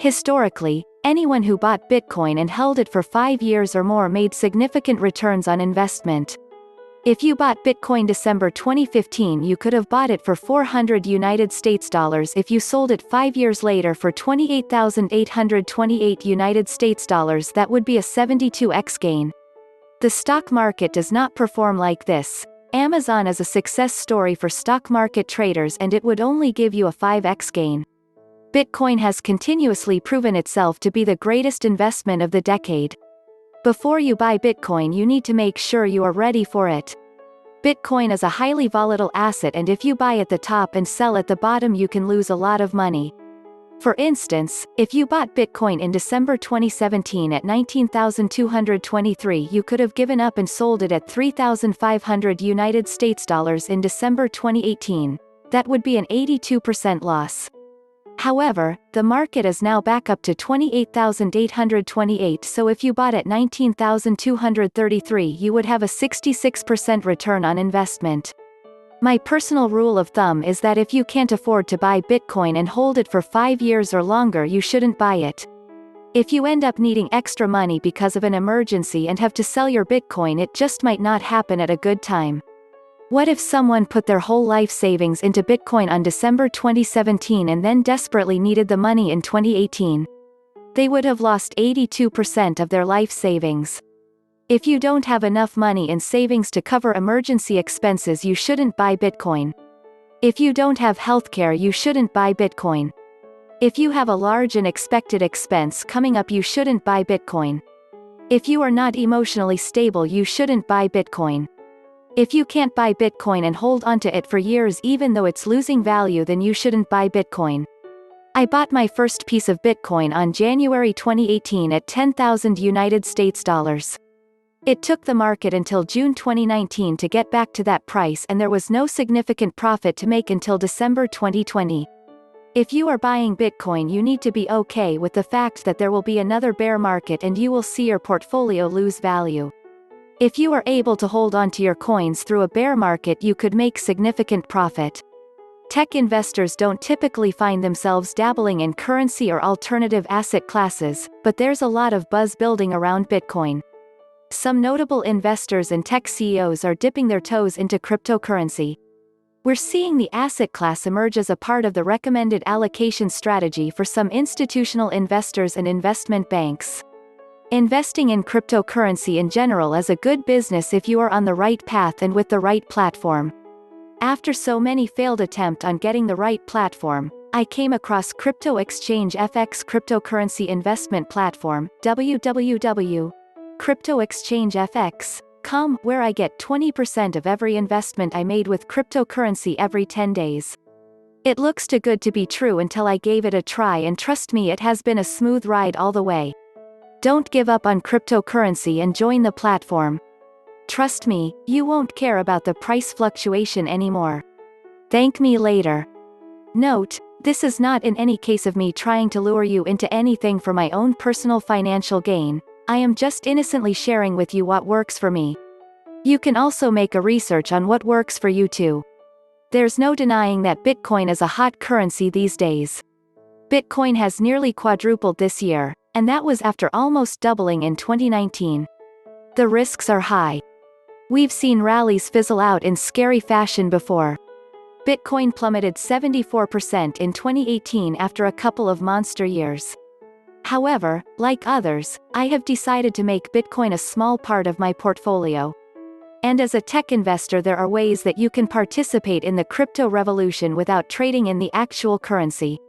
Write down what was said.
Historically, anyone who bought Bitcoin and held it for 5 years or more made significant returns on investment. If you bought Bitcoin December 2015, you could have bought it for $400 if you sold it 5 years later for $28,828. That would be a 72x gain. The stock market does not perform like this. Amazon is a success story for stock market traders and it would only give you a 5x gain. Bitcoin has continuously proven itself to be the greatest investment of the decade. Before you buy Bitcoin, you need to make sure you are ready for it. Bitcoin is a highly volatile asset, and if you buy at the top and sell at the bottom, you can lose a lot of money. For instance, if you bought Bitcoin in December 2017 at $19,223, you could have given up and sold it at $3,500 in December 2018. That would be an 82% loss. However, the market is now back up to $28,828, so if you bought at $19,233, you would have a 66% return on investment. My personal rule of thumb is that if you can't afford to buy Bitcoin and hold it for 5 years or longer, you shouldn't buy it. If you end up needing extra money because of an emergency and have to sell your Bitcoin, it just might not happen at a good time. What if someone put their whole life savings into Bitcoin on December 2017 and then desperately needed the money in 2018? They would have lost 82% of their life savings. If you don't have enough money in savings to cover emergency expenses, you shouldn't buy Bitcoin. If you don't have healthcare, you shouldn't buy Bitcoin. If you have a large and expected expense coming up, you shouldn't buy Bitcoin. If you are not emotionally stable, you shouldn't buy Bitcoin. If you can't buy Bitcoin and hold onto it for years even though it's losing value, then you shouldn't buy Bitcoin. I bought my first piece of Bitcoin on January 2018 at $10,000. It took the market until June 2019 to get back to that price, and there was no significant profit to make until December 2020. If you are buying Bitcoin, you need to be okay with the fact that there will be another bear market and you will see your portfolio lose value. If you are able to hold on to your coins through a bear market, you could make significant profit. Tech investors don't typically find themselves dabbling in currency or alternative asset classes, but there's a lot of buzz building around Bitcoin. Some notable investors and tech CEOs are dipping their toes into cryptocurrency. We're seeing the asset class emerge as a part of the recommended allocation strategy for some institutional investors and investment banks. Investing in cryptocurrency in general is a good business if you are on the right path and with the right platform. After so many failed attempts on getting the right platform, I came across Crypto Exchange FX cryptocurrency investment platform, www.cryptoexchangefx.com, where I get 20% of every investment I made with cryptocurrency every 10 days. It looks too good to be true until I gave it a try, and trust me, it has been a smooth ride all the way. Don't give up on cryptocurrency and join the platform. Trust me, you won't care about the price fluctuation anymore. Thank me later. Note, this is not in any case of me trying to lure you into anything for my own personal financial gain. I am just innocently sharing with you what works for me. You can also make a research on what works for you too. There's no denying that Bitcoin is a hot currency these days. Bitcoin has nearly quadrupled this year, and that was after almost doubling in 2019. The risks are high. We've seen rallies fizzle out in scary fashion before. Bitcoin plummeted 74% in 2018 after a couple of monster years. However, like others, I have decided to make Bitcoin a small part of my portfolio. And as a tech investor, there are ways that you can participate in the crypto revolution without trading in the actual currency.